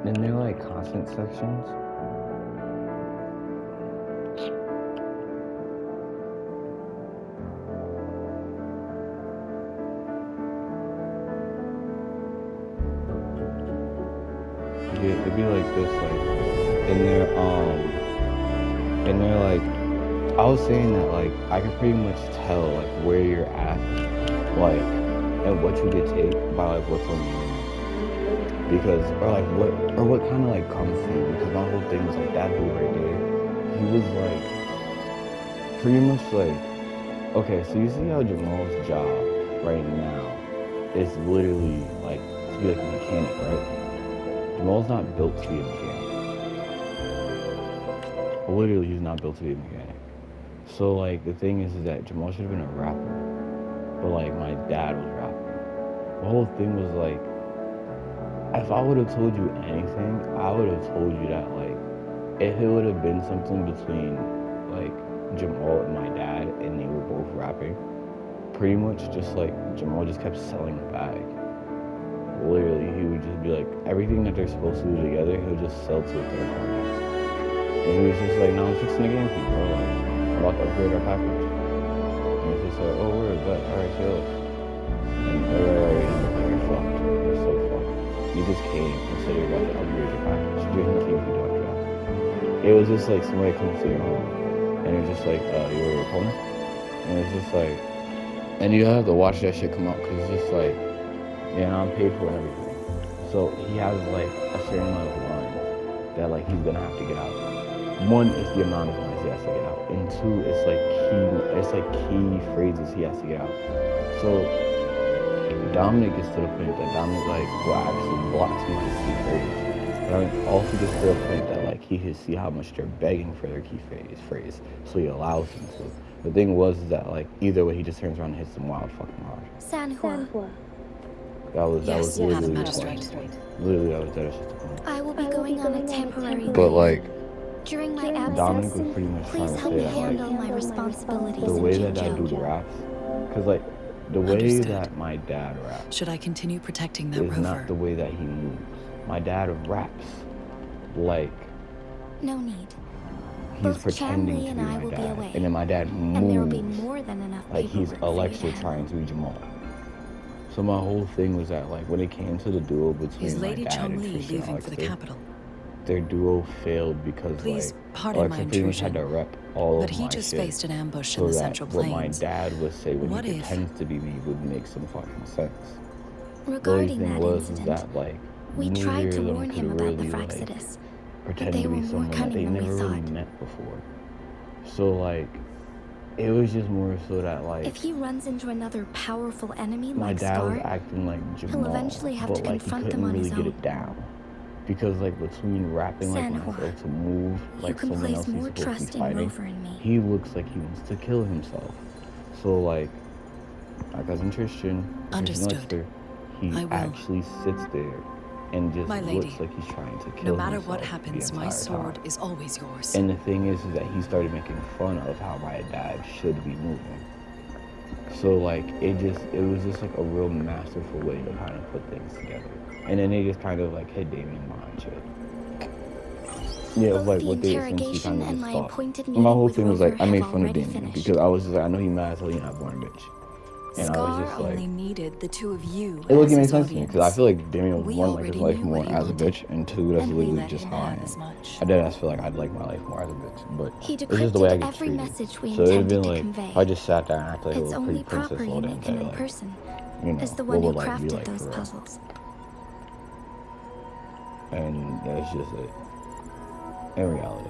And they're like constant sections. Yeah, it'd be like this, like, and they're like, I was saying that, like, I could pretty much tell, like, where you're at, like, and what you could take by, like, what's on the internet. Because, or what kind of, like, comes to you. Because my whole thing was, like, that dude right there, he was, like, pretty much, like, okay, so you see how Jamal's job right now is literally, like, to be, like, a mechanic, right? Jamal's not built to be a mechanic. Literally, he's not built to be a mechanic. So, like, the thing is that Jamal should have been a rapper. But, like, my dad was rapping. The whole thing was, like, if I would have told you anything, I would have told you that, like, if it would have been something between, like, Jamal and my dad, and they were both rapping, pretty much just, like, Jamal just kept selling the bag. Literally, he would just be like, everything that they're supposed to do together, he'll just sell to a third party. And he was just like, no, I'm fixing the game for you, bro. Like, I'm about to upgrade our package. And it's just like, oh, word, but, alright, chill. And they're like, you're fucked. You're so fucked. You just came and said you're about to upgrade your package. There's nothing you can do after that. It was just like somebody comes to your home, and it's just like, you're a opponent? And it's just like, and you have to watch that shit come out, because it's just like, yeah, I'm paid for and everything. So he has like a certain amount of lines that like he's gonna have to get out. One is the amount of lines he has to get out, and two, it's like key phrases he has to get out. So Dominic gets to the point that Dominic like will actually block some of his key phrases. But I also gets to the point that like he can see how much they're begging for their key phrase, so he allows them to. The thing was that like either way he just turns around and hits them wild fucking hard. Sanhua. That was literally Magistrate. Literally, that was that shit. I will be going on a temporary leave. But like, during my Dominic absence, was pretty much trying please to help say me that handle like my responsibilities the way in that Jinjo. dude raps, because like the way Understood. that my dad raps Should I continue protecting that is rover? not the way that he moves. My dad raps like No need. he's Both pretending Chanli to and be I my will be dad, away. and then my dad And there will be moves more than enough like he's paperwork for you to Alexa handle. trying to be Jamal. So my whole thing was that like when it came to the duo between Is my Lady dad and Chong-Li Tristan leaving for the Alexa, capital? their duo failed because Please like pardon Alexa my pretty much had to intrusion, rep all but of he my just shit, faced an ambush so in the that Central what my Plains. dad would say when What he if- pretends to be me would make some fucking sense. The only Regarding thing that was incident, that like we neither tried of to them warn could him about the really Fraxidus, pretend they to were be more someone that cunning they than we never really thought. met before. So like it was just more so that like If he runs into another powerful enemy my like dad was Scar, acting like Jamal, eventually have but to like he confront couldn't them on really his get own. it down. Because like between rapping like Sanhua, myself to move you like can someone place else he's more supposed to trust be in fighting, Rover and me. he looks like he wants to kill himself. So like my cousin Tristan Understood. Lester, he I will. actually sits there and just My lady, looks like he's trying to kill No matter himself what the happens, my entire sword time. is always yours. And the thing is that he started making fun of how my dad should be moving. So like it was just like a real masterful way to kind of put things together. And then they just kind of like hit Damien behind shit. Yeah, Both like the what they essentially interrogation kind of and just my thought. appointed My meeting whole with thing was like Rover I made have fun of already Damien finished. because I was just like I know he mad as hell you not born bitch. And I was Scar just like only needed the two of you it looked as made his sense to me because I audience. feel like Damien would We one like his already life knew more what he as a wanted, bitch, and two that's and we literally let just him how I have as am. much. I did feel like I'd like my life more as a bitch, but He it's just the way I decrypted get every treated. message we So it'd intended been to like convey. if I just sat there and acted like a It's little only pretty princess proper all you day make and him say in like, person, you know, as the what one who would life be crafted like those for real? puzzles. And that's just it. In reality.